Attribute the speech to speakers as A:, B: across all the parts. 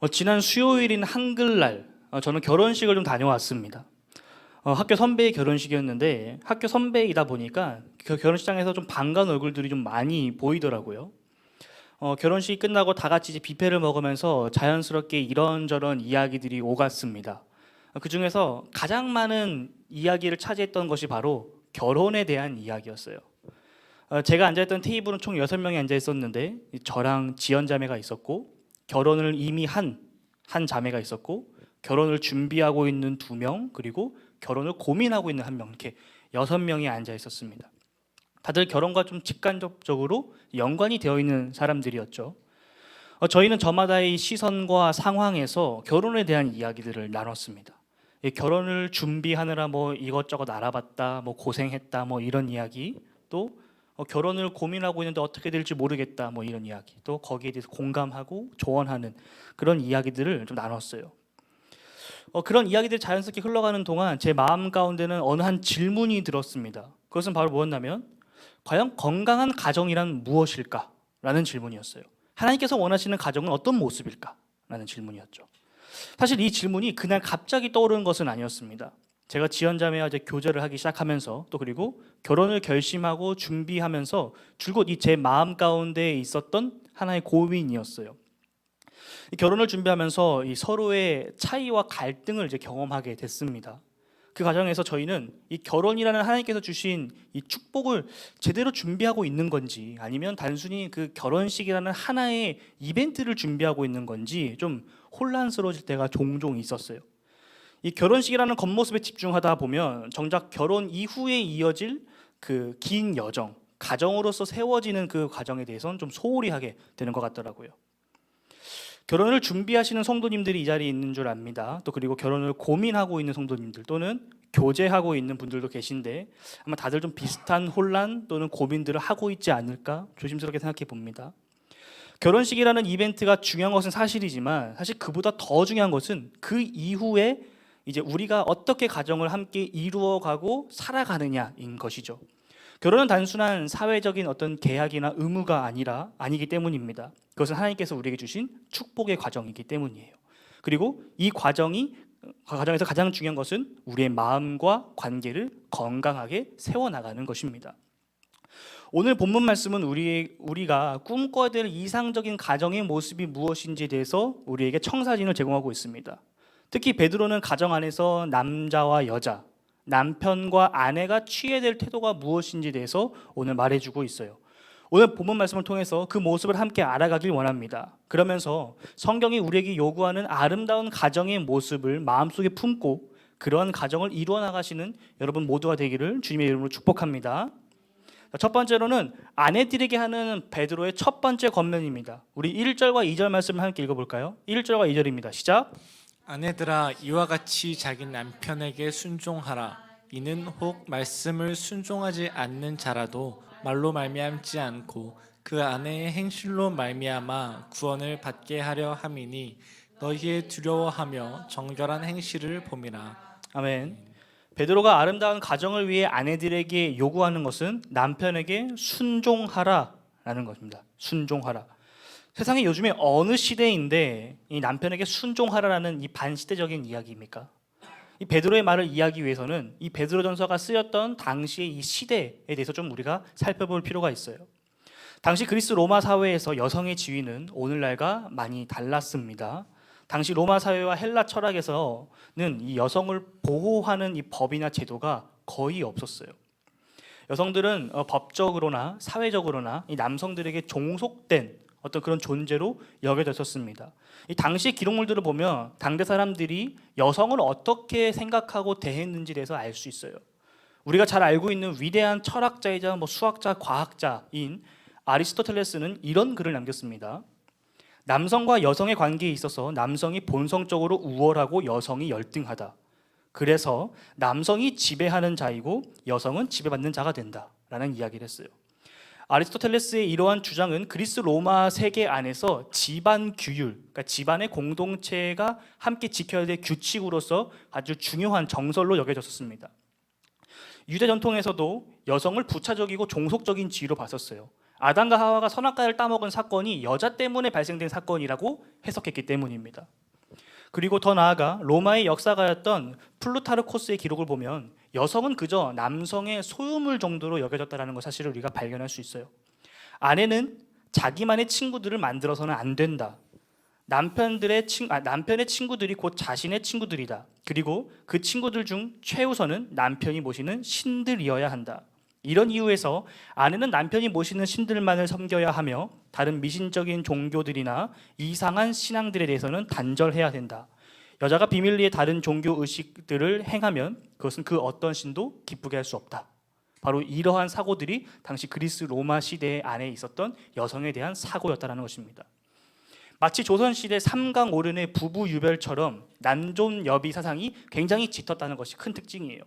A: 지난 수요일인 한글날 저는 결혼식을 좀 다녀왔습니다. 학교 선배의 결혼식이었는데 학교 선배이다 보니까 그 결혼식장에서 좀 반가운 얼굴들이 좀 많이 보이더라고요. 결혼식이 끝나고 다 같이 이제 뷔페를 먹으면서 자연스럽게 이런저런 이야기들이 오갔습니다. 그 중에서 가장 많은 이야기를 차지했던 것이 바로 결혼에 대한 이야기였어요. 제가 앉아있던 테이블은 총 6명이 앉아 있었는데 저랑 지연 자매가 있었고, 결혼을 이미 한 자매가 있었고, 결혼을 준비하고 있는 2명, 그리고 결혼을 고민하고 있는 1명, 이렇게 6명이 앉아 있었습니다. 다들 결혼과 좀 직간접적으로 연관이 되어 있는 사람들이었죠. 저희는 저마다의 시선과 상황에서 결혼에 대한 이야기들을 나눴습니다. 결혼을 준비하느라 뭐 이것저것 알아봤다, 뭐 고생했다, 뭐 이런 이야기, 또 결혼을 고민하고 있는데 어떻게 될지 모르겠다, 뭐 이런 이야기, 또 거기에 대해서 공감하고 조언하는 그런 이야기들을 좀 나눴어요. 그런 이야기들이 자연스럽게 흘러가는 동안 제 마음 가운데는 어느 한 질문이 들었습니다. 그것은 바로 뭐였냐면, 과연 건강한 가정이란 무엇일까? 라는 질문이었어요. 하나님께서 원하시는 가정은 어떤 모습일까? 라는 질문이었죠. 사실 이 질문이 그날 갑자기 떠오르는 것은 아니었습니다. 제가 지연자매와 이제 교제를 하기 시작하면서, 또 그리고 결혼을 결심하고 준비하면서 줄곧 이 제 마음 가운데 있었던 하나의 고민이었어요. 결혼을 준비하면서 이 서로의 차이와 갈등을 이제 경험하게 됐습니다. 그 과정에서 저희는 이 결혼이라는 하나님께서 주신 이 축복을 제대로 준비하고 있는 건지, 아니면 단순히 그 결혼식이라는 하나의 이벤트를 준비하고 있는 건지 좀 혼란스러워질 때가 종종 있었어요. 이 결혼식이라는 겉모습에 집중하다 보면 정작 결혼 이후에 이어질 그 긴 여정, 가정으로서 세워지는 그 과정에 대해서는 좀 소홀히 하게 되는 것 같더라고요. 결혼을 준비하시는 성도님들이 이 자리에 있는 줄 압니다. 또 그리고 결혼을 고민하고 있는 성도님들, 또는 교제하고 있는 분들도 계신데, 아마 다들 좀 비슷한 혼란 또는 고민들을 하고 있지 않을까 조심스럽게 생각해 봅니다. 결혼식이라는 이벤트가 중요한 것은 사실이지만, 사실 그보다 더 중요한 것은 그 이후에 이제 우리가 어떻게 가정을 함께 이루어가고 살아가느냐인 것이죠. 결혼은 단순한 사회적인 어떤 계약이나 의무가 아니기 때문입니다. 그것은 하나님께서 우리에게 주신 축복의 과정이기 때문이에요. 그리고 이 과정에서 가장 중요한 것은 우리의 마음과 관계를 건강하게 세워나가는 것입니다. 오늘 본문 말씀은 우리가 꿈꿔야 될 이상적인 가정의 모습이 무엇인지에 대해서 우리에게 청사진을 제공하고 있습니다. 특히 베드로는 가정 안에서 남자와 여자, 남편과 아내가 취해야 될 태도가 무엇인지에 대해서 오늘 말해주고 있어요. 오늘 본문 말씀을 통해서 그 모습을 함께 알아가길 원합니다. 그러면서 성경이 우리에게 요구하는 아름다운 가정의 모습을 마음속에 품고 그런 가정을 이루어 나가시는 여러분 모두가 되기를 주님의 이름으로 축복합니다. 첫 번째로는 아내들에게 하는 베드로의 첫 번째 권면입니다. 우리 1절과 2절 말씀을 함께 읽어볼까요? 1절과 2절입니다. 시작.
B: 아내들아, 이와 같이 자기 남편에게 순종하라. 이는 혹 말씀을 순종하지 않는 자라도 말로 말미암지 않고 그 아내의 행실로 말미암아 구원을 받게 하려 함이니 너희의 두려워하며 정결한 행실을 봄이라.
A: 아멘. 베드로가 아름다운 가정을 위해 아내들에게 요구하는 것은 남편에게 순종하라라는 것입니다. 순종하라. 세상이 요즘에 어느 시대인데 이 남편에게 순종하라라는 이 반시대적인 이야기입니까? 이 베드로의 말을 이해하기 위해서는 이 베드로전서가 쓰였던 당시의 이 시대에 대해서 좀 우리가 살펴볼 필요가 있어요. 당시 그리스 로마 사회에서 여성의 지위는 오늘날과 많이 달랐습니다. 당시 로마 사회와 헬라 철학에서는 이 여성을 보호하는 이 법이나 제도가 거의 없었어요. 여성들은 법적으로나 사회적으로나 이 남성들에게 종속된 어떤 그런 존재로 여겨졌었습니다. 이 당시 기록물들을 보면 당대 사람들이 여성을 어떻게 생각하고 대했는지에 대해서 알 수 있어요. 우리가 잘 알고 있는 위대한 철학자이자 수학자, 과학자인 아리스토텔레스는 이런 글을 남겼습니다. 남성과 여성의 관계에 있어서 남성이 본성적으로 우월하고 여성이 열등하다. 그래서 남성이 지배하는 자이고 여성은 지배받는 자가 된다라는 이야기를 했어요. 아리스토텔레스의 이러한 주장은 그리스 로마 세계 안에서 집안 규율, 그러니까 집안의 공동체가 함께 지켜야 될 규칙으로서 아주 중요한 정설로 여겨졌습니다. 유대 전통에서도 여성을 부차적이고 종속적인 지위로 봤었어요. 아담과 하와가 선악과를 따먹은 사건이 여자 때문에 발생된 사건이라고 해석했기 때문입니다. 그리고 더 나아가 로마의 역사가였던 플루타르코스의 기록을 보면 여성은 그저 남성의 소유물 정도로 여겨졌다는 것 사실을 우리가 발견할 수 있어요. 아내는 자기만의 친구들을 만들어서는 안 된다. 남편의 친구들이 곧 자신의 친구들이다. 그리고 그 친구들 중 최우선은 남편이 모시는 신들이어야 한다. 이런 이유에서 아내는 남편이 모시는 신들만을 섬겨야 하며 다른 미신적인 종교들이나 이상한 신앙들에 대해서는 단절해야 된다. 여자가 비밀리에 다른 종교 의식들을 행하면 그것은 그 어떤 신도 기쁘게 할 수 없다. 바로 이러한 사고들이 당시 그리스 로마 시대 안에 있었던 여성에 대한 사고였다는 것입니다. 마치 조선시대 삼강오륜의 부부 유별처럼 난존여비 사상이 굉장히 짙었다는 것이 큰 특징이에요.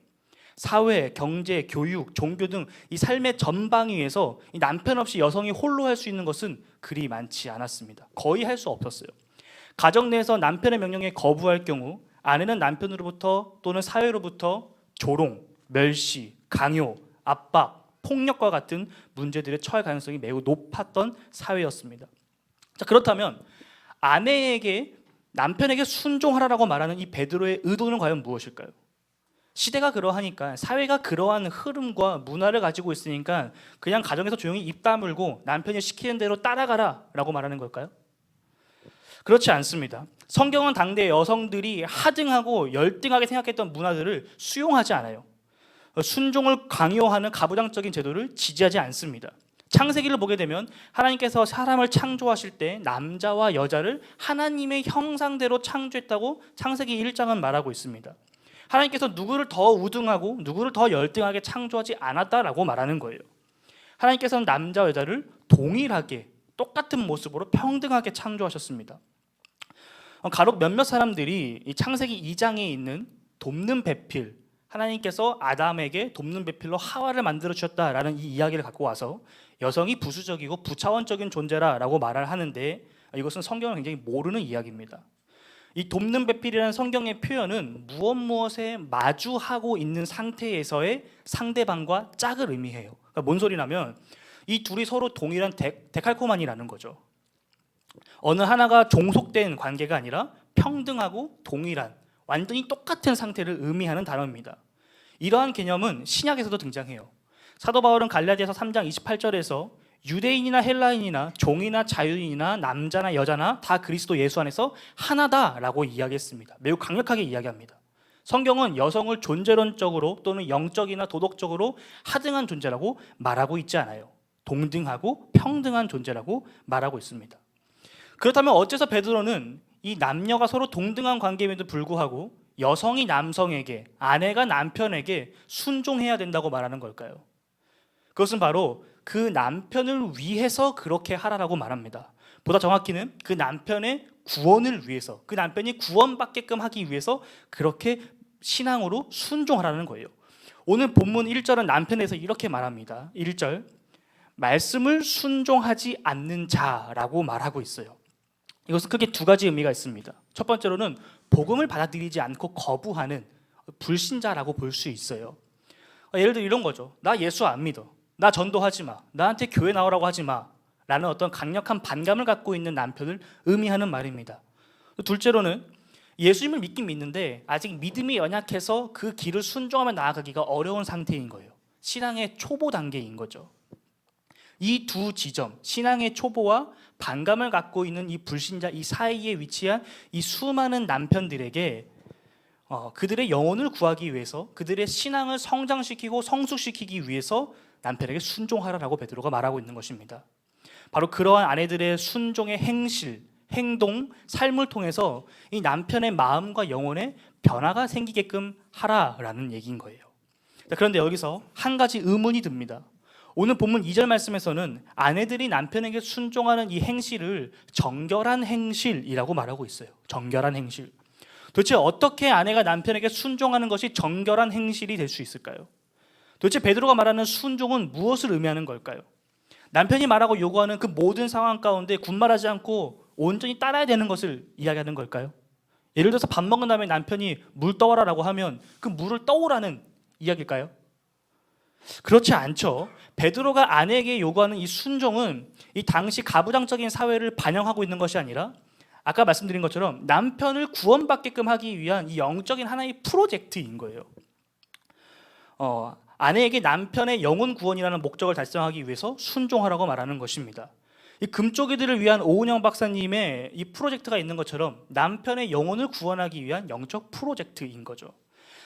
A: 사회, 경제, 교육, 종교 등 이 삶의 전방위에서 이 남편 없이 여성이 홀로 할 수 있는 것은 그리 많지 않았습니다. 거의 할 수 없었어요. 가정 내에서 남편의 명령에 거부할 경우 아내는 남편으로부터 또는 사회로부터 조롱, 멸시, 강요, 압박, 폭력과 같은 문제들에 처할 가능성이 매우 높았던 사회였습니다. 자, 그렇다면 아내에게 남편에게 순종하라고 말하는 이 베드로의 의도는 과연 무엇일까요? 시대가 그러하니까, 사회가 그러한 흐름과 문화를 가지고 있으니까 그냥 가정에서 조용히 입 다물고 남편이 시키는 대로 따라가라 라고 말하는 걸까요? 그렇지 않습니다. 성경은 당대 여성들이 하등하고 열등하게 생각했던 문화들을 수용하지 않아요. 순종을 강요하는 가부장적인 제도를 지지하지 않습니다. 창세기를 보게 되면 하나님께서 사람을 창조하실 때 남자와 여자를 하나님의 형상대로 창조했다고 창세기 1장은 말하고 있습니다. 하나님께서 누구를 더 우등하고 누구를 더 열등하게 창조하지 않았다라고 말하는 거예요. 하나님께서는 남자와 여자를 동일하게 똑같은 모습으로 평등하게 창조하셨습니다. 가록 몇몇 사람들이 이 창세기 2장에 있는 돕는 배필, 하나님께서 아담에게 돕는 배필로 하와를 만들어 주셨다라는 이 이야기를 갖고 와서 여성이 부수적이고 부차원적인 존재라고 말을 하는데, 이것은 성경을 굉장히 모르는 이야기입니다. 이 돕는 배필이라는 성경의 표현은 무엇에 마주하고 있는 상태에서의 상대방과 짝을 의미해요. 그러니까 뭔 소리냐면 이 둘이 서로 동일한 데칼코마니라는 거죠. 어느 하나가 종속된 관계가 아니라 평등하고 동일한, 완전히 똑같은 상태를 의미하는 단어입니다. 이러한 개념은 신약에서도 등장해요. 사도 바울은 갈라디아서 3장 28절에서 유대인이나 헬라인이나 종이나 자유인이나 남자나 여자나 다 그리스도 예수 안에서 하나다라고 이야기했습니다. 매우 강력하게 이야기합니다. 성경은 여성을 존재론적으로 또는 영적이나 도덕적으로 하등한 존재라고 말하고 있지 않아요. 동등하고 평등한 존재라고 말하고 있습니다. 그렇다면 어째서 베드로는 이 남녀가 서로 동등한 관계임에도 불구하고 여성이 남성에게, 아내가 남편에게 순종해야 된다고 말하는 걸까요? 그것은 바로 그 남편을 위해서 그렇게 하라라고 말합니다. 보다 정확히는 그 남편의 구원을 위해서, 그 남편이 구원받게끔 하기 위해서 그렇게 신앙으로 순종하라는 거예요. 오늘 본문 1절은 남편에서 이렇게 말합니다. 1절, 말씀을 순종하지 않는 자라고 말하고 있어요. 이것은 크게 두 가지 의미가 있습니다. 첫 번째로는 복음을 받아들이지 않고 거부하는 불신자라고 볼 수 있어요. 예를 들어 이런 거죠. 나 예수 안 믿어. 나 전도하지 마. 나한테 교회 나오라고 하지 마. 라는 어떤 강력한 반감을 갖고 있는 남편을 의미하는 말입니다. 둘째로는 예수님을 믿긴 믿는데 아직 믿음이 연약해서 그 길을 순종하며 나아가기가 어려운 상태인 거예요. 신앙의 초보 단계인 거죠. 이 두 지점, 신앙의 초보와 반감을 갖고 있는 이 불신자, 이 사이에 위치한 이 수많은 남편들에게 그들의 영혼을 구하기 위해서, 그들의 신앙을 성장시키고 성숙시키기 위해서 남편에게 순종하라라고 베드로가 말하고 있는 것입니다. 바로 그러한 아내들의 순종의 행실, 행동, 삶을 통해서 이 남편의 마음과 영혼에 변화가 생기게끔 하라라는 얘기인 거예요. 그런데 여기서 한 가지 의문이 듭니다. 오늘 본문 2절 말씀에서는 아내들이 남편에게 순종하는 이 행실을 정결한 행실이라고 말하고 있어요. 정결한 행실. 도대체 어떻게 아내가 남편에게 순종하는 것이 정결한 행실이 될 수 있을까요? 도대체 베드로가 말하는 순종은 무엇을 의미하는 걸까요? 남편이 말하고 요구하는 그 모든 상황 가운데 군말하지 않고 온전히 따라야 되는 것을 이야기하는 걸까요? 예를 들어서 밥 먹은 다음에 남편이 물 떠와라라고 하면 그 물을 떠오라는 이야기일까요? 그렇지 않죠. 베드로가 아내에게 요구하는 이 순종은 이 당시 가부장적인 사회를 반영하고 있는 것이 아니라 아까 말씀드린 것처럼 남편을 구원받게끔 하기 위한 이 영적인 하나의 프로젝트인 거예요. 아내에게 남편의 영혼 구원이라는 목적을 달성하기 위해서 순종하라고 말하는 것입니다. 이 금쪽이들을 위한 오은영 박사님의 이 프로젝트가 있는 것처럼 남편의 영혼을 구원하기 위한 영적 프로젝트인 거죠.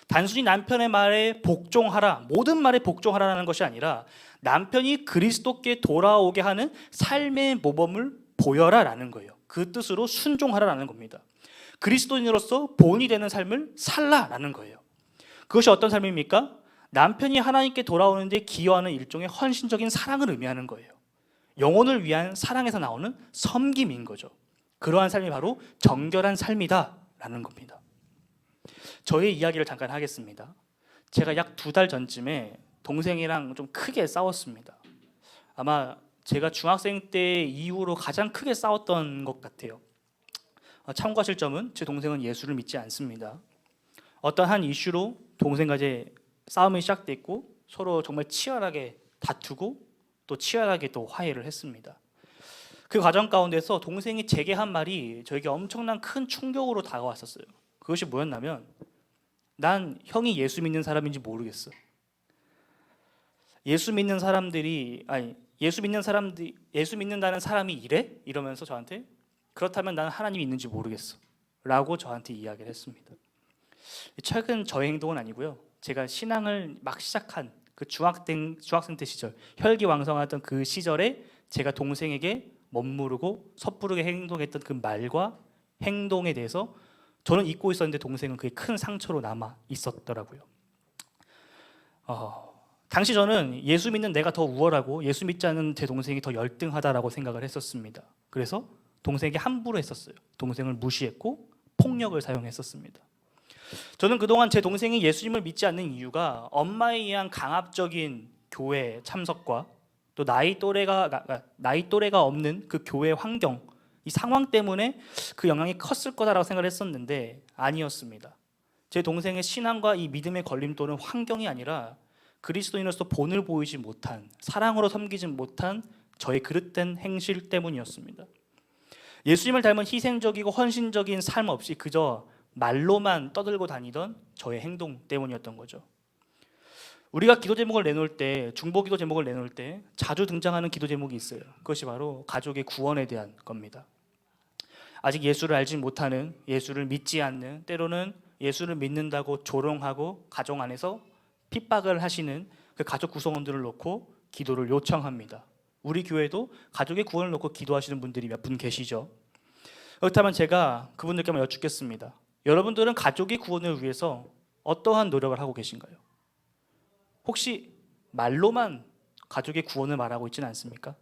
A: 단순히 남편의 말에 복종하라, 모든 말에 복종하라는 것이 아니라 남편이 그리스도께 돌아오게 하는 삶의 모범을 보여라라는 거예요. 그 뜻으로 순종하라라는 겁니다. 그리스도인으로서 본이 되는 삶을 살라라는 거예요. 그것이 어떤 삶입니까? 남편이 하나님께 돌아오는데 기여하는 일종의 헌신적인 사랑을 의미하는 거예요. 영혼을 위한 사랑에서 나오는 섬김인 거죠. 그러한 삶이 바로 정결한 삶이다라는 겁니다. 저의 이야기를 잠깐 하겠습니다. 제가 약 2달 전쯤에 동생이랑 좀 크게 싸웠습니다. 아마 제가 중학생 때 이후로 가장 크게 싸웠던 것 같아요. 참고하실 점은 제 동생은 예수를 믿지 않습니다. 어떤 한 이슈로 동생과 제 싸움이 시작됐고 서로 정말 치열하게 다투고 또 치열하게 또 화해를 했습니다. 그 과정 가운데서 동생이 제게 한 말이 저에게 엄청난 큰 충격으로 다가왔었어요. 그것이 뭐였냐면 난 형이 예수 믿는 사람인지 모르겠어. 예수 믿는다는 사람이 이래? 이러면서 저한테 그렇다면 나는 하나님이 있는지 모르겠어 라고 저한테 이야기를 했습니다. 최근 저의 행동은 아니고요. 제가 신앙을 막 시작한 그 중학생 때 시절, 혈기왕성하던 그 시절에 제가 동생에게 멋모르고 섣부르게 행동했던 그 말과 행동에 대해서 저는 잊고 있었는데 동생은 그게 큰 상처로 남아 있었더라고요. 당시 저는 예수 믿는 내가 더 우월하고 예수 믿지 않는 제 동생이 더 열등하다라고 생각을 했었습니다. 그래서 동생에게 함부로 했었어요. 동생을 무시했고 폭력을 사용했었습니다. 저는 그동안 제 동생이 예수님을 믿지 않는 이유가 엄마에 의한 강압적인 교회 참석과 또 나이 또래가 없는 그 교회 환경, 이 상황 때문에 그 영향이 컸을 거다라고 생각을 했었는데 아니었습니다. 제 동생의 신앙과 이 믿음의 걸림돌은 환경이 아니라 그리스도인으로서 본을 보이지 못한, 사랑으로 섬기지 못한 저의 그릇된 행실 때문이었습니다. 예수님을 닮은 희생적이고 헌신적인 삶 없이 그저 말로만 떠들고 다니던 저의 행동 때문이었던 거죠. 우리가 기도 제목을 내놓을 때, 중보 기도 제목을 내놓을 때 자주 등장하는 기도 제목이 있어요. 그것이 바로 가족의 구원에 대한 겁니다. 아직 예수를 알지 못하는, 예수를 믿지 않는, 때로는 예수를 믿는다고 조롱하고 가정 안에서 핍박을 하시는 그 가족 구성원들을 놓고 기도를 요청합니다. 우리 교회도 가족의 구원을 놓고 기도하시는 분들이 몇 분 계시죠. 그렇다면 제가 그분들께 한번 여쭙겠습니다. 여러분들은 가족의 구원을 위해서 어떠한 노력을 하고 계신가요? 혹시 말로만 가족의 구원을 말하고 있지는 않습니까?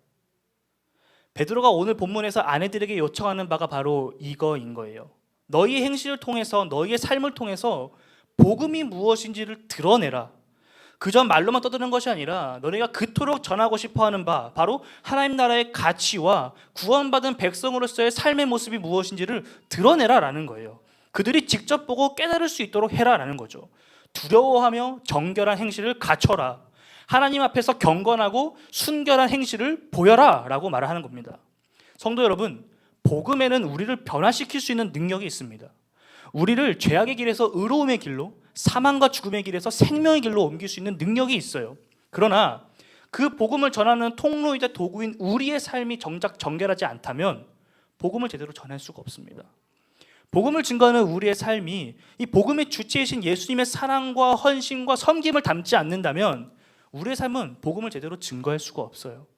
A: 베드로가 오늘 본문에서 아내들에게 요청하는 바가 바로 이거인 거예요. 너희의 행실을 통해서, 너희의 삶을 통해서 복음이 무엇인지를 드러내라. 그저 말로만 떠드는 것이 아니라 너네가 그토록 전하고 싶어하는 바, 바로 하나님 나라의 가치와 구원받은 백성으로서의 삶의 모습이 무엇인지를 드러내라라는 거예요. 그들이 직접 보고 깨달을 수 있도록 해라라는 거죠. 두려워하며 정결한 행실을 갖춰라. 하나님 앞에서 경건하고 순결한 행실을 보여라라고 말을 하는 겁니다. 성도 여러분, 복음에는 우리를 변화시킬 수 있는 능력이 있습니다. 우리를 죄악의 길에서 의로움의 길로, 사망과 죽음의 길에서 생명의 길로 옮길 수 있는 능력이 있어요. 그러나 그 복음을 전하는 통로이자 도구인 우리의 삶이 정작 정결하지 않다면 복음을 제대로 전할 수가 없습니다. 복음을 증거하는 우리의 삶이 이 복음의 주체이신 예수님의 사랑과 헌신과 섬김을 담지 않는다면 우리의 삶은 복음을 제대로 증거할 수가 없어요.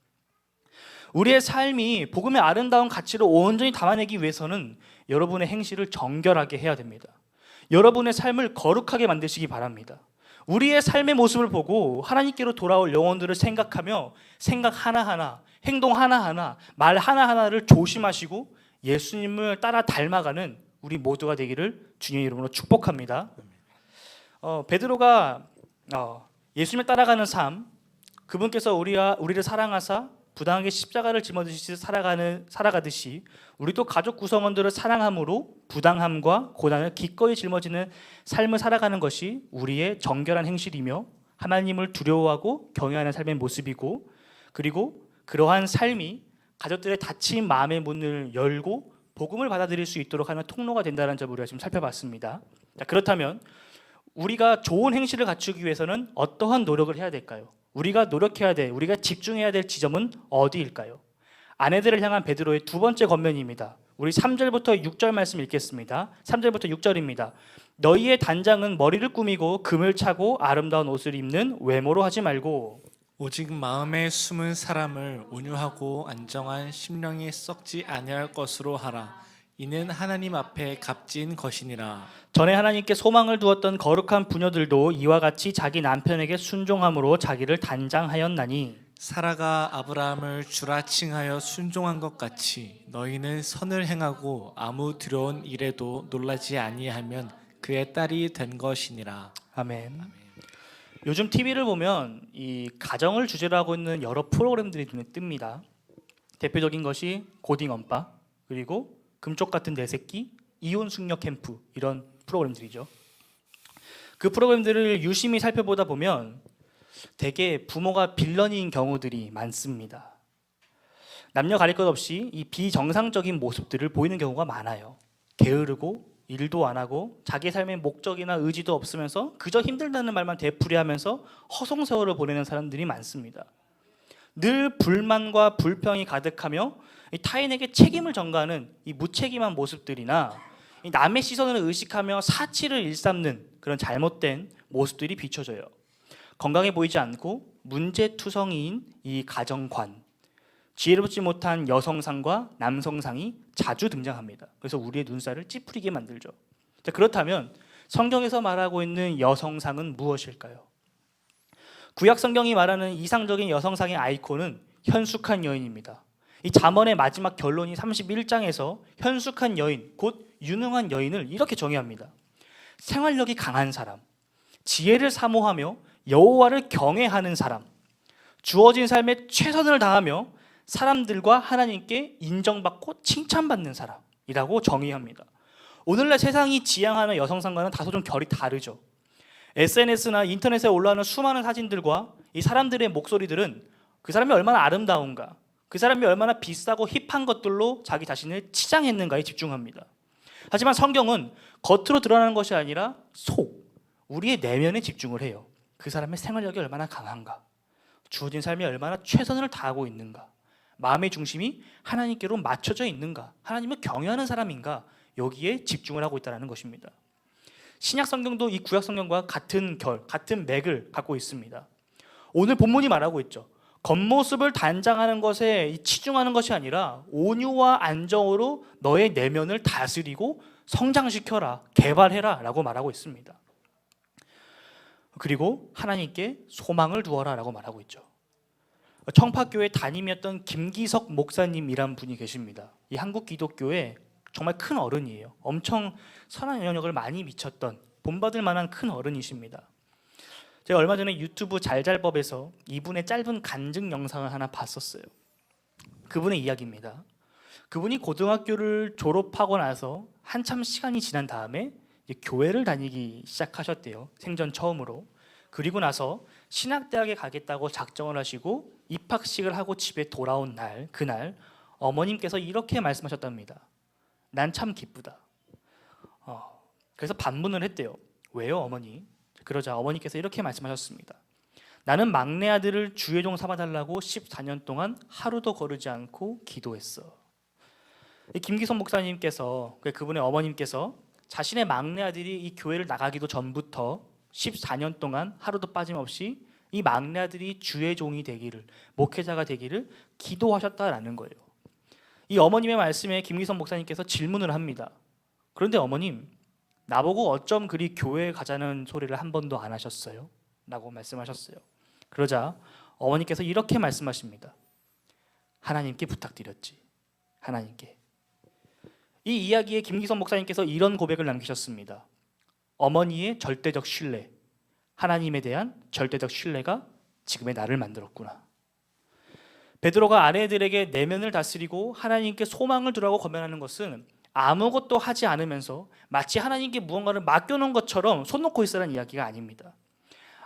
A: 우리의 삶이 복음의 아름다운 가치를 온전히 담아내기 위해서는 여러분의 행실을 정결하게 해야 됩니다. 여러분의 삶을 거룩하게 만드시기 바랍니다. 우리의 삶의 모습을 보고 하나님께로 돌아올 영혼들을 생각하며 생각 하나하나, 행동 하나하나, 말 하나하나를 조심하시고 예수님을 따라 닮아가는 우리 모두가 되기를 주님의 이름으로 축복합니다. 베드로가 예수님을 따라가는 삶, 그분께서 우리를 사랑하사 부당하게 십자가를 짊어지시 살아가듯이 우리도 가족 구성원들을 사랑함으로 부당함과 고난을 기꺼이 짊어지는 삶을 살아가는 것이 우리의 정결한 행실이며 하나님을 두려워하고 경외하는 삶의 모습이고, 그리고 그러한 삶이 가족들의 닫힌 마음의 문을 열고 복음을 받아들일 수 있도록 하는 통로가 된다는 점을 우리가 지금 살펴봤습니다. 자, 그렇다면 우리가 좋은 행실을 갖추기 위해서는 어떠한 노력을 해야 될까요? 우리가 노력해야 될, 우리가 집중해야 될 지점은 어디일까요? 아내들을 향한 베드로의 두 번째 권면입니다. 우리 3절부터 6절 말씀 읽겠습니다. 3절부터 6절입니다. 너희의 단장은 머리를 꾸미고 금을 차고 아름다운 옷을 입는 외모로 하지 말고
B: 오직 마음에 숨은 사람을 온유하고 안정한 심령이 썩지 아니할 것으로 하라. 이는 하나님 앞에 값진 것이니라.
A: 전에 하나님께 소망을 두었던 거룩한 부녀들도 이와 같이 자기 남편에게 순종함으로 자기를 단장하였나니
B: 사라가 아브라함을 주라 칭하여 순종한 것 같이 너희는 선을 행하고 아무 두려운 일에도 놀라지 아니하면 그의 딸이 된 것이니라.
A: 아멘. 요즘 TV를 보면 이 가정을 주제로 하고 있는 여러 프로그램들이 눈에 뜹니다. 대표적인 것이 고딩 엄빠, 그리고 금쪽 같은 내 새끼, 이혼 숙녀 캠프, 이런 프로그램들이죠. 그 프로그램들을 유심히 살펴보다 보면 대개 부모가 빌런인 경우들이 많습니다. 남녀 가릴 것 없이 이 비정상적인 모습들을 보이는 경우가 많아요. 게으르고 일도 안 하고 자기 삶의 목적이나 의지도 없으면서 그저 힘들다는 말만 되풀이하면서 허송세월을 보내는 사람들이 많습니다. 늘 불만과 불평이 가득하며 타인에게 책임을 전가하는 이 무책임한 모습들이나 남의 시선을 의식하며 사치를 일삼는 그런 잘못된 모습들이 비춰져요. 건강해 보이지 않고 문제투성이인 이 가정관, 지혜롭지 못한 여성상과 남성상이 자주 등장합니다. 그래서 우리의 눈살을 찌푸리게 만들죠. 자, 그렇다면 성경에서 말하고 있는 여성상은 무엇일까요? 구약 성경이 말하는 이상적인 여성상의 아이콘은 현숙한 여인입니다. 이 잠언의 마지막 결론이 31장에서 현숙한 여인, 곧 유능한 여인을 이렇게 정의합니다. 생활력이 강한 사람, 지혜를 사모하며 여호와를 경외하는 사람, 주어진 삶에 최선을 다하며 사람들과 하나님께 인정받고 칭찬받는 사람이라고 정의합니다. 오늘날 세상이 지향하는 여성상과는 다소 좀 결이 다르죠. SNS나 인터넷에 올라오는 수많은 사진들과 이 사람들의 목소리들은 그 사람이 얼마나 아름다운가, 그 사람이 얼마나 비싸고 힙한 것들로 자기 자신을 치장했는가에 집중합니다. 하지만 성경은 겉으로 드러나는 것이 아니라 속, 우리의 내면에 집중을 해요. 그 사람의 생활력이 얼마나 강한가, 주어진 삶에 얼마나 최선을 다하고 있는가, 마음의 중심이 하나님께로 맞춰져 있는가, 하나님을 경외하는 사람인가, 여기에 집중을 하고 있다는 것입니다. 신약 성경도 이 구약 성경과 같은 같은 맥을 갖고 있습니다. 오늘 본문이 말하고 있죠. 겉모습을 단장하는 것에 치중하는 것이 아니라 온유와 안정으로 너의 내면을 다스리고 성장시켜라, 개발해라 라고 말하고 있습니다. 그리고 하나님께 소망을 두어라 라고 말하고 있죠. 청파교회 담임이었던 김기석 목사님이란 분이 계십니다. 이 한국 기독교의 정말 큰 어른이에요. 엄청 선한 영향력을 많이 미쳤던, 본받을 만한 큰 어른이십니다. 제가 얼마 전에 유튜브 잘잘법에서 이분의 짧은 간증 영상을 하나 봤었어요. 그분의 이야기입니다. 그분이 고등학교를 졸업하고 나서 한참 시간이 지난 다음에 이제 교회를 다니기 시작하셨대요. 생전 처음으로. 그리고 나서 신학대학에 가겠다고 작정을 하시고 입학식을 하고 집에 돌아온 날, 그날 어머님께서 이렇게 말씀하셨답니다. 난 참 기쁘다. 그래서 반문을 했대요. 왜요, 어머니? 그러자 어머니께서 이렇게 말씀하셨습니다. 나는 막내 아들을 주의 종 삼아달라고 14년 동안 하루도 거르지 않고 기도했어. 김기성 목사님께서, 그분의 어머님께서 자신의 막내 아들이 이 교회를 나가기도 전부터 14년 동안 하루도 빠짐없이 이 막내 아들이 주의 종이 되기를, 목회자가 되기를 기도하셨다라는 거예요. 이 어머님의 말씀에 김기성 목사님께서 질문을 합니다. 그런데 어머님, 나보고 어쩜 그리 교회에 가자는 소리를 한 번도 안 하셨어요? 라고 말씀하셨어요. 그러자 어머니께서 이렇게 말씀하십니다. 하나님께 부탁드렸지. 하나님께. 이 이야기에 김기성 목사님께서 이런 고백을 남기셨습니다. 어머니의 절대적 신뢰, 하나님에 대한 절대적 신뢰가 지금의 나를 만들었구나. 베드로가 아내들에게 내면을 다스리고 하나님께 소망을 두라고 권면하는 것은 아무것도 하지 않으면서 마치 하나님께 무언가를 맡겨놓은 것처럼 손 놓고 있으라는 이야기가 아닙니다.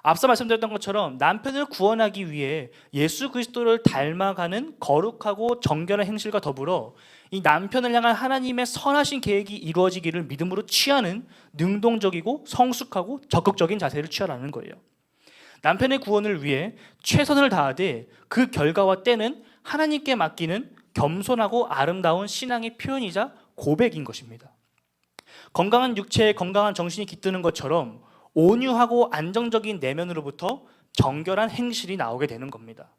A: 앞서 말씀드렸던 것처럼 남편을 구원하기 위해 예수 그리스도를 닮아가는 거룩하고 정결한 행실과 더불어 이 남편을 향한 하나님의 선하신 계획이 이루어지기를 믿음으로 취하는 능동적이고 성숙하고 적극적인 자세를 취하라는 거예요. 남편의 구원을 위해 최선을 다하되 그 결과와 때는 하나님께 맡기는 겸손하고 아름다운 신앙의 표현이자 고백인 것입니다. 건강한 육체에 건강한 정신이 깃드는 것처럼 온유하고 안정적인 내면으로부터 정결한 행실이 나오게 되는 겁니다.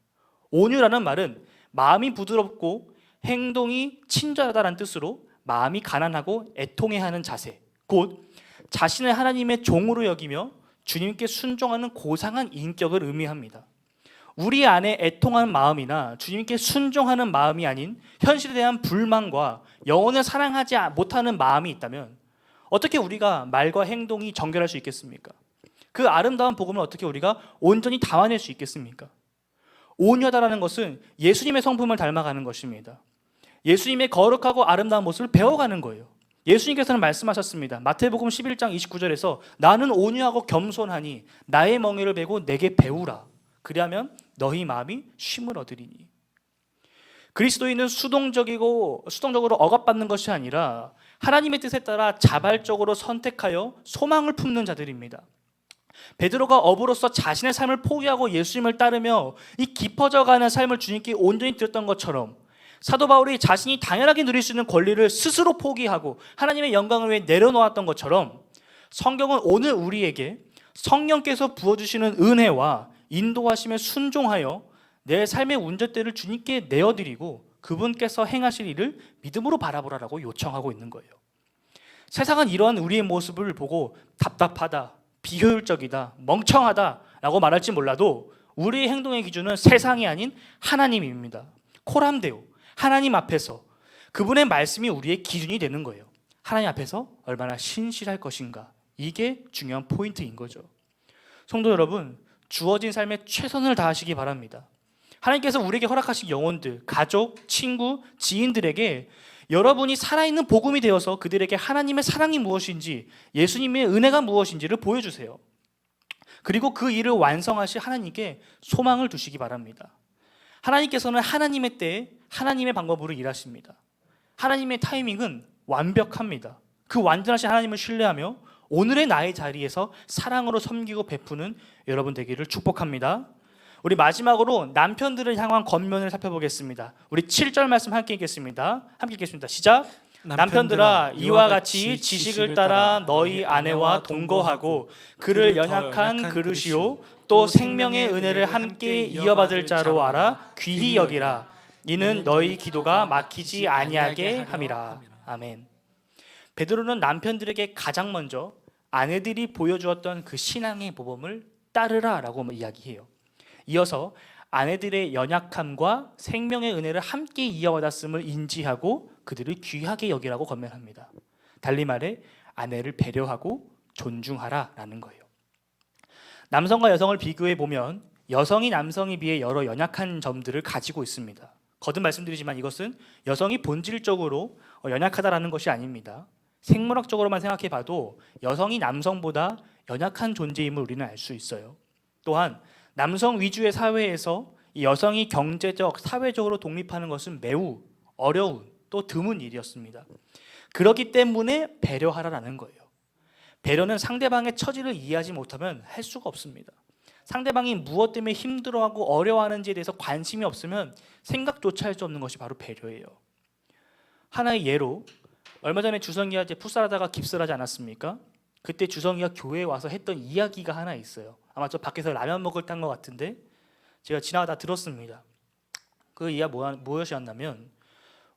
A: 온유라는 말은 마음이 부드럽고 행동이 친절하다는 뜻으로 마음이 가난하고 애통해하는 자세, 곧 자신을 하나님의 종으로 여기며 주님께 순종하는 고상한 인격을 의미합니다. 우리 안에 애통한 마음이나 주님께 순종하는 마음이 아닌 현실에 대한 불만과 영혼을 사랑하지 못하는 마음이 있다면 어떻게 우리가 말과 행동이 정결할 수 있겠습니까? 그 아름다운 복음을 어떻게 우리가 온전히 담아낼 수 있겠습니까? 온유하다라는 것은 예수님의 성품을 닮아가는 것입니다. 예수님의 거룩하고 아름다운 모습을 배워가는 거예요. 예수님께서는 말씀하셨습니다. 마태복음 11장 29절에서 나는 온유하고 겸손하니 나의 멍에를 베고 내게 배우라. 그리하면 너희 마음이 쉼을 얻으리니. 그리스도인은 수동적으로 억압받는 것이 아니라 하나님의 뜻에 따라 자발적으로 선택하여 소망을 품는 자들입니다. 베드로가 어부로서 자신의 삶을 포기하고 예수님을 따르며 이 깊어져가는 삶을 주님께 온전히 드렸던 것처럼 사도 바울이 자신이 당연하게 누릴 수 있는 권리를 스스로 포기하고 하나님의 영광을 위해 내려놓았던 것처럼 성경은 오늘 우리에게 성령께서 부어주시는 은혜와 인도하심에 순종하여 내 삶의 운전대를 주님께 내어드리고 그분께서 행하실 일을 믿음으로 바라보라라고 요청하고 있는 거예요. 세상은 이러한 우리의 모습을 보고 답답하다, 비효율적이다, 멍청하다라고 말할지 몰라도 우리의 행동의 기준은 세상이 아닌 하나님입니다. 코람데오, 하나님 앞에서 그분의 말씀이 우리의 기준이 되는 거예요. 하나님 앞에서 얼마나 신실할 것인가, 이게 중요한 포인트인 거죠. 성도 여러분, 주어진 삶에 최선을 다하시기 바랍니다. 하나님께서 우리에게 허락하신 영혼들, 가족, 친구, 지인들에게 여러분이 살아있는 복음이 되어서 그들에게 하나님의 사랑이 무엇인지, 예수님의 은혜가 무엇인지를 보여주세요. 그리고 그 일을 완성하실 하나님께 소망을 두시기 바랍니다. 하나님께서는 하나님의 때에 하나님의 방법으로 일하십니다. 하나님의 타이밍은 완벽합니다. 그 완전하신 하나님을 신뢰하며 오늘의 나의 자리에서 사랑으로 섬기고 베푸는 여러분 되기를 축복합니다. 우리 마지막으로 남편들을 향한 권면을 살펴보겠습니다. 우리 7절 말씀 함께 읽겠습니다. 시작. 남편들아 이와 같이 지식을 따라 너희 아내와 동거하고 그를 연약한 그릇이요 또 생명의 은혜를 함께 이어받을 자로 알아 귀히 여기라. 이는 너희 기도가 막히지 아니하게 함이라. 아멘. 베드로는 남편들에게 가장 먼저 아내들이 보여주었던 그 신앙의 모범을 따르라라고 이야기해요. 이어서 아내들의 연약함과 생명의 은혜를 함께 이어받았음을 인지하고 그들을 귀하게 여기라고 권면합니다. 달리 말해 아내를 배려하고 존중하라라는 거예요. 남성과 여성을 비교해 보면 여성이 남성에 비해 여러 연약한 점들을 가지고 있습니다. 거듭 말씀드리지만 이것은 여성이 본질적으로 연약하다라는 것이 아닙니다. 생물학적으로만 생각해 봐도 여성이 남성보다 연약한 존재임을 우리는 알 수 있어요. 또한 남성 위주의 사회에서 이 여성이 경제적, 사회적으로 독립하는 것은 매우 어려운 또 드문 일이었습니다. 그렇기 때문에 배려하라라는 거예요. 배려는 상대방의 처지를 이해하지 못하면 할 수가 없습니다. 상대방이 무엇 때문에 힘들어하고 어려워하는지에 대해서 관심이 없으면 생각조차 할 수 없는 것이 바로 배려예요. 하나의 예로 얼마 전에 주성이가 이제 풋살하다가 깁스를 하지 않았습니까? 그때 주성이가 교회에 와서 했던 이야기가 하나 있어요. 아마 저 밖에서 라면 먹을 때 한 것 같은데 제가 지나가다 들었습니다. 그 이야기가 무엇이었냐면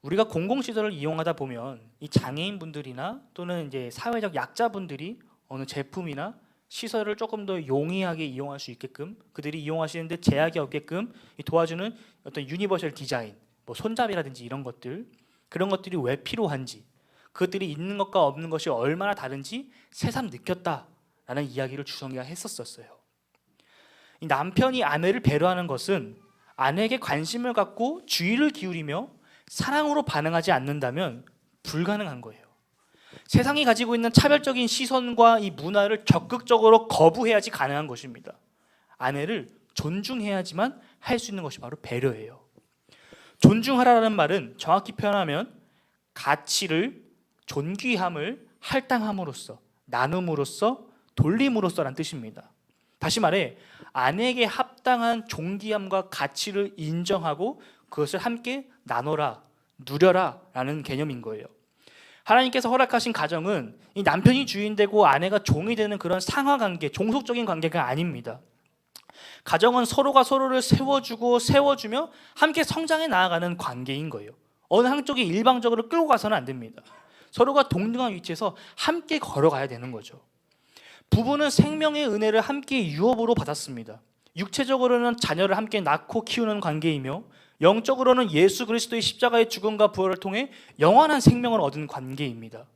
A: 우리가 공공시설을 이용하다 보면 이 장애인분들이나 또는 이제 사회적 약자분들이 어느 제품이나 시설을 조금 더 용이하게 이용할 수 있게끔 그들이 이용하시는데 제약이 없게끔 도와주는 어떤 유니버셜 디자인, 뭐 손잡이라든지 이런 것들, 그런 것들이 왜 필요한지, 그것들이 있는 것과 없는 것이 얼마나 다른지 새삼 느꼈다라는 이야기를 주성이가 했었어요. 이 남편이 아내를 배려하는 것은 아내에게 관심을 갖고 주의를 기울이며 사랑으로 반응하지 않는다면 불가능한 거예요. 세상이 가지고 있는 차별적인 시선과 이 문화를 적극적으로 거부해야지 가능한 것입니다. 아내를 존중해야지만 할 수 있는 것이 바로 배려예요. 존중하라는 말은 정확히 표현하면 가치를, 존귀함을 할당함으로써, 나눔으로써, 돌림으로써라는 뜻입니다. 다시 말해 아내에게 합당한 존귀함과 가치를 인정하고 그것을 함께 나눠라, 누려라 라는 개념인 거예요. 하나님께서 허락하신 가정은 이 남편이 주인되고 아내가 종이 되는 그런 상하관계, 종속적인 관계가 아닙니다. 가정은 서로가 서로를 세워주고 세워주며 함께 성장해 나아가는 관계인 거예요. 어느 한쪽이 일방적으로 끌고 가서는 안 됩니다. 서로가 동등한 위치에서 함께 걸어가야 되는 거죠. 부부는 생명의 은혜를 함께 유업으로 받았습니다. 육체적으로는 자녀를 함께 낳고 키우는 관계이며 영적으로는 예수 그리스도의 십자가의 죽음과 부활을 통해 영원한 생명을 얻은 관계입니다.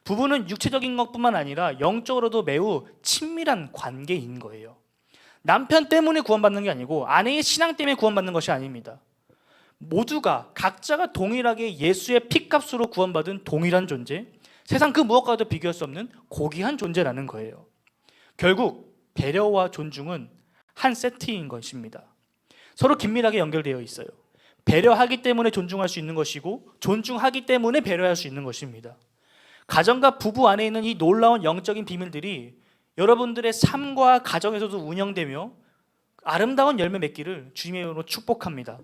A: 부부는 육체적인 것뿐만 아니라 영적으로도 매우 친밀한 관계인 거예요. 남편 때문에 구원받는 게 아니고 아내의 신앙 때문에 구원받는 것이 아닙니다. 모두가 각자가 동일하게 예수의 피값으로 구원받은 동일한 존재, 세상 그 무엇과도 비교할 수 없는 고귀한 존재라는 거예요. 결국 배려와 존중은 한 세트인 것입니다. 서로 긴밀하게 연결되어 있어요. 배려하기 때문에 존중할 수 있는 것이고 존중하기 때문에 배려할 수 있는 것입니다. 가정과 부부 안에 있는 이 놀라운 영적인 비밀들이 여러분들의 삶과 가정에서도 운영되며 아름다운 열매 맺기를 주님의 이름으로 축복합니다.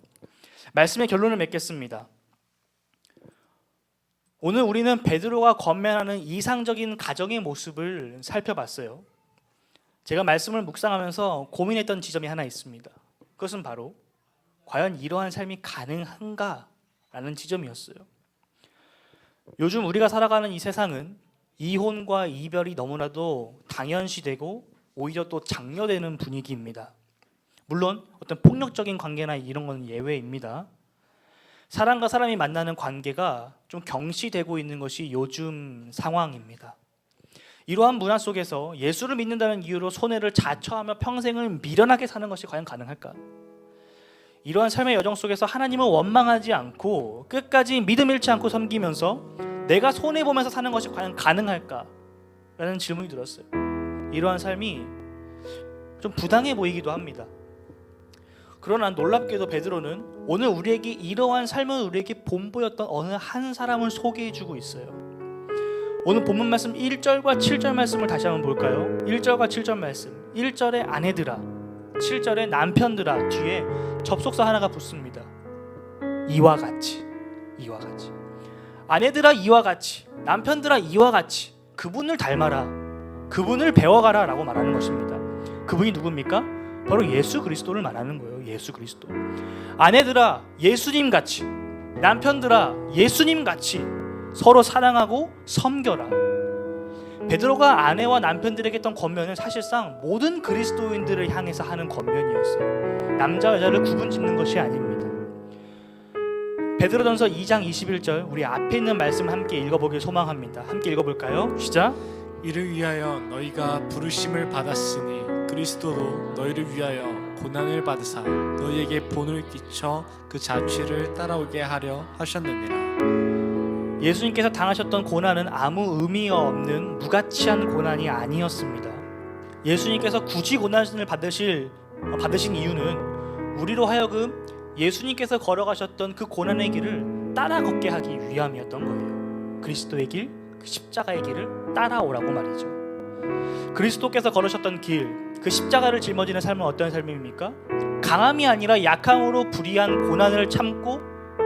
A: 말씀의 결론을 맺겠습니다. 오늘 우리는 베드로가 권면하는 이상적인 가정의 모습을 살펴봤어요. 제가 말씀을 묵상하면서 고민했던 지점이 하나 있습니다. 그것은 바로 과연 이러한 삶이 가능한가라는 지점이었어요. 요즘 우리가 살아가는 이 세상은 이혼과 이별이 너무나도 당연시되고 오히려 또 장려되는 분위기입니다. 물론 어떤 폭력적인 관계나 이런 건 예외입니다. 사람과 사람이 만나는 관계가 좀 경시되고 있는 것이 요즘 상황입니다. 이러한 문화 속에서 예수를 믿는다는 이유로 손해를 자처하며 평생을 미련하게 사는 것이 과연 가능할까? 이러한 삶의 여정 속에서 하나님을 원망하지 않고 끝까지 믿음 잃지 않고 섬기면서 내가 손해보면서 사는 것이 과연 가능할까? 라는 질문이 들었어요. 이러한 삶이 좀 부당해 보이기도 합니다. 그러나 놀랍게도 베드로는 오늘 우리에게 이러한 삶을 우리에게 본보였던 어느 한 사람을 소개해주고 있어요. 오늘 본문 말씀 1절과 7절 말씀을 다시 한번 볼까요? 1절과 7절 말씀. 1절에 아내들아, 7절에 남편들아 뒤에 접속사 하나가 붙습니다. 이와 같이, 이와 같이. 아내들아 이와 같이, 남편들아 이와 같이 그분을 닮아라, 그분을 배워가라 라고 말하는 것입니다. 그분이 누굽니까? 바로 예수 그리스도를 말하는 거예요. 예수 그리스도. 아내들아 예수님같이, 남편들아 예수님같이 서로 사랑하고 섬겨라. 베드로가 아내와 남편들에게 했던 권면은 사실상 모든 그리스도인들을 향해서 하는 권면이었어요. 남자 여자를 구분짓는 것이 아닙니다. 베드로전서 2장 21절 우리 앞에 있는 말씀을 함께 읽어보길 소망합니다. 함께 읽어볼까요? 시작.
B: 이를 위하여 너희가 부르심을 받았으니 그리스도도 너희를 위하여 고난을 받으사 너희에게 본을 끼쳐 그 자취를 따라오게 하려 하셨느니라.
A: 예수님께서 당하셨던 고난은 아무 의미 없는 무가치한 고난이 아니었습니다. 예수님께서 굳이 고난을 받으신 이유는 우리로 하여금 예수님께서 걸어가셨던 그 고난의 길을 따라 걷게 하기 위함이었던 거예요. 그리스도의 길, 그 십자가의 길을 따라오라고 말이죠. 그리스도께서 걸으셨던 길, 그 십자가를 짊어지는 삶은 어떤 삶입니까? 강함이 아니라 약함으로 불의한 고난을 참고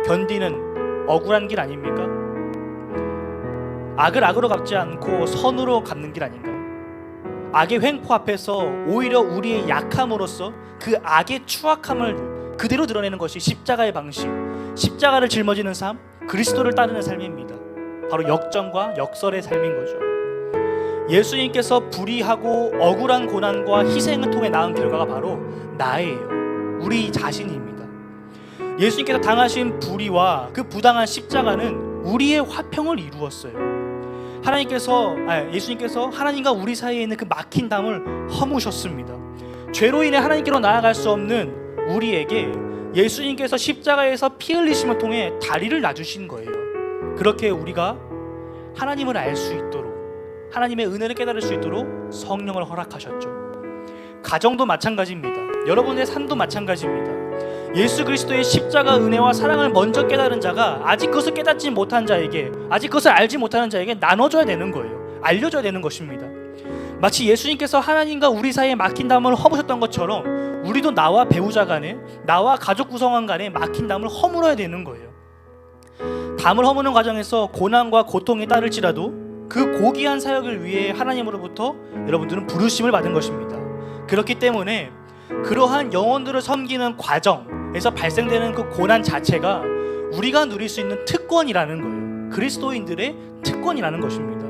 A: 견디는 억울한 길 아닙니까? 악을 악으로 갚지 않고 선으로 갚는 길 아닌가요? 악의 횡포 앞에서 오히려 우리의 약함으로써 그 악의 추악함을 그대로 드러내는 것이 십자가의 방식, 십자가를 짊어지는 삶, 그리스도를 따르는 삶입니다. 바로 역정과 역설의 삶인 거죠. 예수님께서 불의하고 억울한 고난과 희생을 통해 낳은 결과가 바로 나예요. 우리 자신입니다. 예수님께서 당하신 불의와 그 부당한 십자가는 우리의 화평을 이루었어요. 예수님께서 하나님과 우리 사이에 있는 그 막힌 담을 허무셨습니다. 죄로 인해 하나님께로 나아갈 수 없는 우리에게 예수님께서 십자가에서 피 흘리심을 통해 다리를 놔주신 거예요. 그렇게 우리가 하나님을 알 수 있도록, 하나님의 은혜를 깨달을 수 있도록 성령을 허락하셨죠. 가정도 마찬가지입니다. 여러분의 삶도 마찬가지입니다. 예수 그리스도의 십자가 은혜와 사랑을 먼저 깨달은 자가 아직 그것을 깨닫지 못한 자에게, 아직 그것을 알지 못하는 자에게 나눠줘야 되는 거예요. 알려줘야 되는 것입니다. 마치 예수님께서 하나님과 우리 사이에 막힌 담을 허무셨던 것처럼 우리도 나와 배우자 간에, 나와 가족 구성원 간에 막힌 담을 허물어야 되는 거예요. 담을 허무는 과정에서 고난과 고통이 따를지라도 그 고귀한 사역을 위해 하나님으로부터 여러분들은 부르심을 받은 것입니다. 그렇기 때문에 그러한 영혼들을 섬기는 과정에서 발생되는 그 고난 자체가 우리가 누릴 수 있는 특권이라는 거예요. 그리스도인들의 특권이라는 것입니다.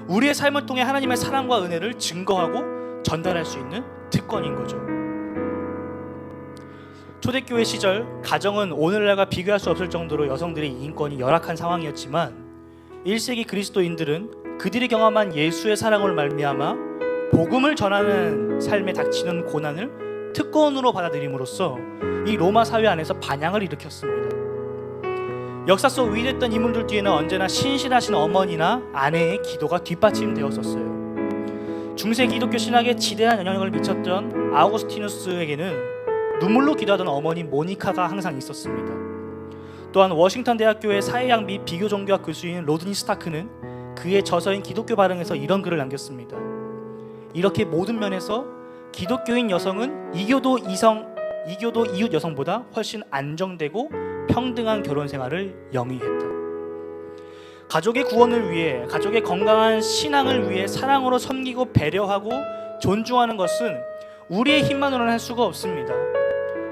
A: 우리의 삶을 통해 하나님의 사랑과 은혜를 증거하고 전달할 수 있는 특권인 거죠. 초대교회 시절 가정은 오늘날과 비교할 수 없을 정도로 여성들의 인권이 열악한 상황이었지만 1세기 그리스도인들은 그들이 경험한 예수의 사랑을 말미암아 복음을 전하는 삶에 닥치는 고난을 특권으로 받아들임으로써 이 로마 사회 안에서 반향을 일으켰습니다. 역사 속 위대했던 인물들 뒤에는 언제나 신실하신 어머니나 아내의 기도가 뒷받침되었었어요. 중세 기독교 신학에 지대한 영향력을 미쳤던 아우구스티누스에게는 눈물로 기도하던 어머니 모니카가 항상 있었습니다. 또한 워싱턴 대학교의 사회학 및 비교 종교학 교수인 로드니 스타크는 그의 저서인 기독교 발흥에서 이런 글을 남겼습니다. 이렇게 모든 면에서 기독교인 여성은 이교도 이웃 여성보다 훨씬 안정되고 평등한 결혼 생활을 영위했다. 가족의 구원을 위해, 가족의 건강한 신앙을 위해 사랑으로 섬기고 배려하고 존중하는 것은 우리의 힘만으로는 할 수가 없습니다.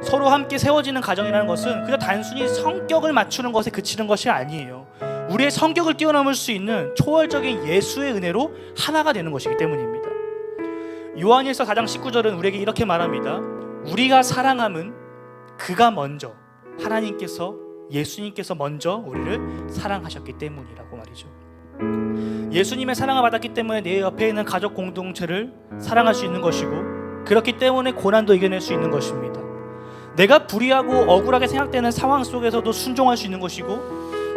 A: 서로 함께 세워지는 가정이라는 것은 그저 단순히 성격을 맞추는 것에 그치는 것이 아니에요. 우리의 성격을 뛰어넘을 수 있는 초월적인 예수의 은혜로 하나가 되는 것이기 때문입니다. 요한일서 4장 19절은 우리에게 이렇게 말합니다. 우리가 사랑함은 그가 먼저, 하나님께서, 예수님께서 먼저 우리를 사랑하셨기 때문이라고 말이죠. 예수님의 사랑을 받았기 때문에 내 옆에 있는 가족 공동체를 사랑할 수 있는 것이고, 그렇기 때문에 고난도 이겨낼 수 있는 것입니다. 내가 불의하고 억울하게 생각되는 상황 속에서도 순종할 수 있는 것이고,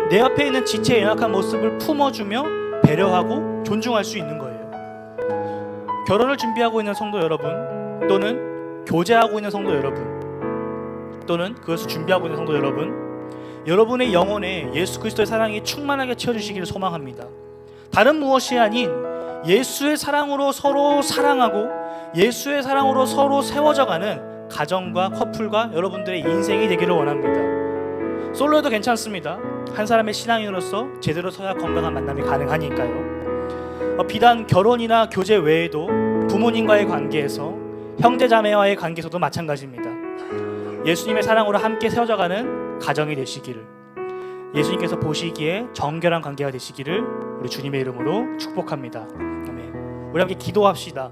A: 내 옆에 있는 지체의 연약한 모습을 품어주며 배려하고 존중할 수 있는 거예요. 결혼을 준비하고 있는 성도 여러분, 또는 교제하고 있는 성도 여러분, 또는 그것을 준비하고 있는 성도 여러분, 여러분의 영혼에 예수 그리스도의 사랑이 충만하게 채워주시기를 소망합니다. 다른 무엇이 아닌 예수의 사랑으로 서로 사랑하고 예수의 사랑으로 서로 세워져가는 가정과 커플과 여러분들의 인생이 되기를 원합니다. 솔로여도 괜찮습니다. 한 사람의 신앙인으로서 제대로 서야 건강한 만남이 가능하니까요. 비단 결혼이나 교제 외에도 부모님과의 관계에서, 형제자매와의 관계에서도 마찬가지입니다. 예수님의 사랑으로 함께 세워져가는 가정이 되시기를, 예수님께서 보시기에 정결한 관계가 되시기를 우리 주님의 이름으로 축복합니다. 아멘. 우리 함께 기도합시다.